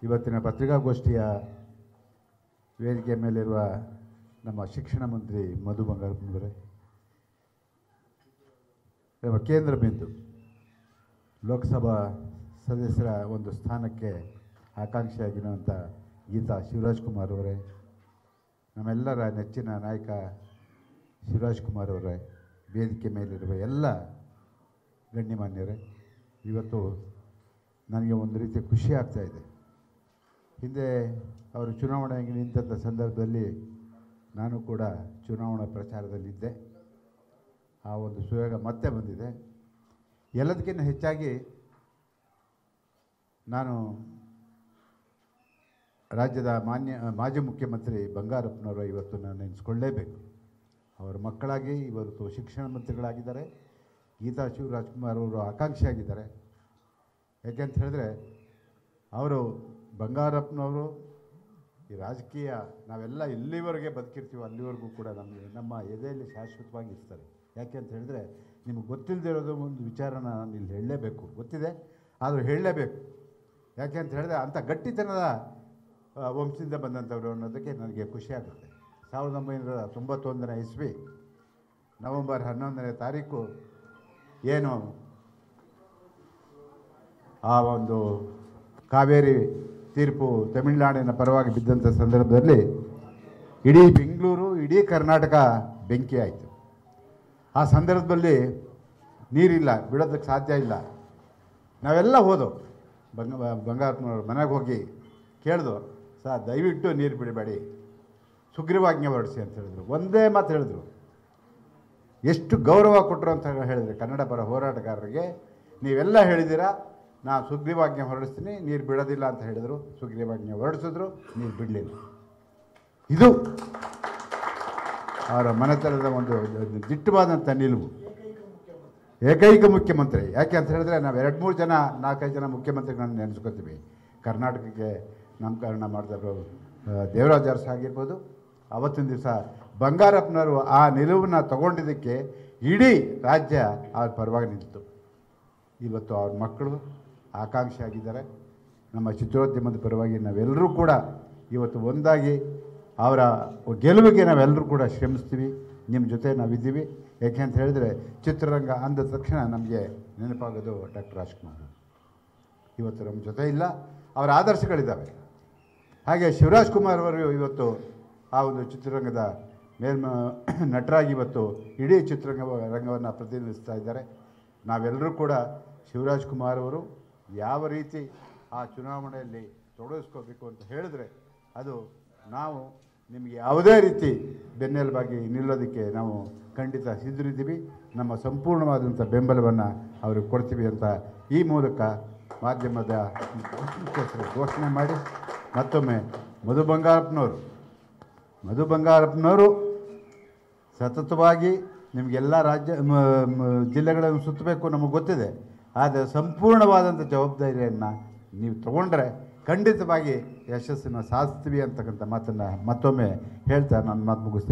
ಇವತ್ತಿನ ಪತ್ರಿಕಾಗೋಷ್ಠಿಯ ವೇದಿಕೆ ಮೇಲಿರುವ ನಮ್ಮ ಶಿಕ್ಷಣ ಮಂತ್ರಿ ಮಧು ಬಂಗಾರಪ್ಪನವರೇ, ನಮ್ಮ ಕೇಂದ್ರ ಬಿಂದು ಲೋಕಸಭಾ ಸದಸ್ಯರ ಒಂದು ಸ್ಥಾನಕ್ಕೆ ಆಕಾಂಕ್ಷಿಯಾಗಿರುವಂಥ ಗೀತಾ ಶಿವರಾಜ್ಕುಮಾರ್ ಅವರೇ, ನಮ್ಮೆಲ್ಲರ ನೆಚ್ಚಿನ ನಾಯಕ ಶಿವರಾಜ್ಕುಮಾರ್ ಅವರೇ, ವೇದಿಕೆ ಮೇಲಿರುವ ಎಲ್ಲ ಗಣ್ಯಮಾನ್ಯರೇ, ಇವತ್ತು ನನಗೆ ಒಂದು ರೀತಿ ಖುಷಿ ಆಗ್ತಾಯಿದೆ. ಹಿಂದೆ ಅವರು ಚುನಾವಣೆಗೆ ನಿಂತ ಸಂದರ್ಭದಲ್ಲಿ ನಾನು ಕೂಡ ಚುನಾವಣಾ ಪ್ರಚಾರದಲ್ಲಿದ್ದೆ. ಆ ಒಂದು ಸುಯೋಗ ಮತ್ತೆ ಬಂದಿದೆ. ಎಲ್ಲದಕ್ಕಿಂತ ಹೆಚ್ಚಾಗಿ ನಾನು ರಾಜ್ಯದ ಮಾಜಿ ಮುಖ್ಯಮಂತ್ರಿ ಬಂಗಾರಪ್ಪನವರು ಇವತ್ತು ನಾನು ನೆನೆಸ್ಕೊಳ್ಳೇಬೇಕು. ಅವರ ಮಕ್ಕಳಾಗಿ ಇವತ್ತು ಶಿಕ್ಷಣ ಮಂತ್ರಿಗಳಾಗಿದ್ದಾರೆ. ಗೀತಾ ಶಿವರಾಜ್ಕುಮಾರ್ ಅವರು ಆಕಾಂಕ್ಷಿಯಾಗಿದ್ದಾರೆ. ಯಾಕೆಂತ ಹೇಳಿದ್ರೆ ಅವರು ಬಂಗಾರಪ್ಪನವರು ಈ ರಾಜಕೀಯ ನಾವೆಲ್ಲ ಎಲ್ಲಿವರೆಗೆ ಬದುಕಿರ್ತೀವೋ ಅಲ್ಲಿವರೆಗೂ ಕೂಡ ನಮ್ಮ ಎದೆಯಲ್ಲಿ ಶಾಶ್ವತವಾಗಿ ಇರ್ತಾರೆ. ಯಾಕೆ ಅಂತ ಹೇಳಿದ್ರೆ ನಿಮಗೆ ಗೊತ್ತಿಲ್ಲದೆ ಇರೋದು ಒಂದು ವಿಚಾರನ ನಾನು ಇಲ್ಲಿ ಹೇಳಲೇಬೇಕು. ಗೊತ್ತಿದೆ ಆದರೂ ಹೇಳಲೇಬೇಕು. ಯಾಕೆ ಅಂತ ಹೇಳಿದ್ರೆ ಅಂಥ ಗಟ್ಟಿತನದ ವಂಶದಿಂದ ಬಂದಂಥವ್ರು ಅನ್ನೋದಕ್ಕೆ ನನಗೆ ಖುಷಿಯಾಗುತ್ತೆ. 1991ನೇ ಇಸ್ವಿ ನವೆಂಬರ್ 11ನೇ ತಾರೀಕು ಏನು ಆ ಒಂದು ಕಾವೇರಿ ತೀರ್ಪು ತಮಿಳುನಾಡಿನ ಪರವಾಗಿ ಬಿದ್ದಂಥ ಸಂದರ್ಭದಲ್ಲಿ ಇಡೀ ಬೆಂಗಳೂರು, ಇಡೀ ಕರ್ನಾಟಕ ಬೆಂಕಿ ಆಯಿತು. ಆ ಸಂದರ್ಭದಲ್ಲಿ ನೀರಿಲ್ಲ, ಬಿಡೋದಕ್ಕೆ ಸಾಧ್ಯ ಇಲ್ಲ. ನಾವೆಲ್ಲ ಹೋದೋ ಬಂಗಾರಪ್ಪನವ್ರ ಮನೆಗೆ ಹೋಗಿ ಕೇಳಿದು, ಸರ್ ದಯವಿಟ್ಟು ನೀರು ಬಿಡಬೇಡಿ, ಸುಗ್ರೀವಾಜ್ಞೆ ಹೊರಡಿಸಿ ಅಂತ ಹೇಳಿದ್ರು. ಒಂದೇ ಮಾತು ಹೇಳಿದ್ರು. ಎಷ್ಟು ಗೌರವ ಕೊಟ್ಟರು ಅಂತ ಹೇಳಿದ್ರು ಕನ್ನಡ ಪರ ಹೋರಾಟಗಾರರಿಗೆ. ನೀವೆಲ್ಲ ಹೇಳಿದ್ದೀರಾ, ನಾನು ಸುಗ್ರೀವಾಜ್ಞೆ ಹೊರಡಿಸ್ತೀನಿ, ನೀರು ಬಿಡೋದಿಲ್ಲ ಅಂತ ಹೇಳಿದರು. ಸುಗ್ರೀವಾಜ್ಞೆ ಹೊರಡಿಸಿದ್ರು, ನೀರು ಬಿಡಲಿಲ್ಲ. ಇದು ಅವರ ಮನೆತನದ ಒಂದು ದಿಟ್ಟವಾದಂಥ ನಿಲುವು. ಏಕೈಕ ಮುಖ್ಯಮಂತ್ರಿ. ಯಾಕೆ ಅಂತ ಹೇಳಿದ್ರೆ ನಾವು 2-3 ಜನ 4-5 ಜನ ಮುಖ್ಯಮಂತ್ರಿಗಳನ್ನ ನೆನೆಸ್ಕೊತೀವಿ. ಕರ್ನಾಟಕಕ್ಕೆ ನಾಮಕರಣ ಮಾಡಿದವರು ದೇವರಾಜ ಅರಸು ಆಗಿರ್ಬೋದು. ಅವತ್ತಿನ ದಿವಸ ಬಂಗಾರಪ್ಪನವರು ಆ ನಿಲುವನ್ನು ತಗೊಂಡಿದ್ದಕ್ಕೆ ಇಡೀ ರಾಜ್ಯ ಅವ್ರ ಪರವಾಗಿ ನಿಂತು. ಇವತ್ತು ಅವ್ರ ಮಕ್ಕಳು ಆಕಾಂಕ್ಷಿಯಾಗಿದ್ದಾರೆ. ನಮ್ಮ ಚಿತ್ರೋದ್ಯಮದ ಪರವಾಗಿ ನಾವೆಲ್ಲರೂ ಕೂಡ ಇವತ್ತು ಒಂದಾಗಿ ಅವರ ಗೆಲುವಿಗೆ ನಾವೆಲ್ಲರೂ ಕೂಡ ಶ್ರಮಿಸ್ತೀವಿ. ನಿಮ್ಮ ಜೊತೆ ನಾವಿದ್ದೀವಿ. ಯಾಕೆ ಅಂತ ಹೇಳಿದ್ರೆ ಚಿತ್ರರಂಗ ಅಂದ ತಕ್ಷಣ ನಮಗೆ ನೆನಪಾಗೋದು ಡಾಕ್ಟರ್ ರಾಜ್ಕುಮಾರ್. ಇವತ್ತು ನಮ್ಮ ಜೊತೆ ಇಲ್ಲ, ಅವರ ಆದರ್ಶಗಳಿದ್ದಾವೆ. ಹಾಗೆ ಶಿವರಾಜ್ಕುಮಾರ್ ಅವರು ಇವತ್ತು ಆ ಒಂದು ಚಿತ್ರರಂಗದ ನಟರಾಗಿ ಇವತ್ತು ಇಡೀ ರಂಗವನ್ನು ಪ್ರತಿನಿಧಿಸ್ತಾ ಇದ್ದಾರೆ. ನಾವೆಲ್ಲರೂ ಕೂಡ ಶಿವರಾಜ್ಕುಮಾರ್ ಅವರು ಯಾವ ರೀತಿ ಆ ಚುನಾವಣೆಯಲ್ಲಿ ತೊಡಗಿಸ್ಕೋಬೇಕು ಅಂತ ಹೇಳಿದ್ರೆ ಅದು ನಾವು ನಿಮಗೆ ಯಾವುದೇ ರೀತಿ ಬೆನ್ನೆಲುಬಾಗಿ ನಿಲ್ಲೋದಕ್ಕೆ ನಾವು ಖಂಡಿತ ಸಿದ್ಧರಿದ್ದೀವಿ. ನಮ್ಮ ಸಂಪೂರ್ಣವಾದಂಥ ಬೆಂಬಲವನ್ನು ಅವ್ರಿಗೆ ಕೊಡ್ತೀವಿ ಅಂತ ಈ ಮೂಲಕ ಮಾಧ್ಯಮದ ಘೋಷಣೆ ಮಾಡಿ ಮತ್ತೊಮ್ಮೆ ಮಧು ಬಂಗಾರಪ್ಪನವರು ಸತತವಾಗಿ ನಿಮಗೆಲ್ಲ ಜಿಲ್ಲೆಗಳನ್ನು ಸುತ್ತಬೇಕು, ನಮಗೆ ಗೊತ್ತಿದೆ. ಆದರೆ ಸಂಪೂರ್ಣವಾದಂಥ ಜವಾಬ್ದಾರಿಯನ್ನು ನೀವು ತಗೊಂಡ್ರೆ ಖಂಡಿತವಾಗಿ ಯಶಸ್ಸನ್ನು ಸಾಧಿಸ್ತೀವಿ ಅಂತಕ್ಕಂಥ ಮಾತನ್ನು ಮತ್ತೊಮ್ಮೆ ಹೇಳ್ತಾ ನಾನು ಮಾತು ಮುಗಿಸ್ತೀನಿ.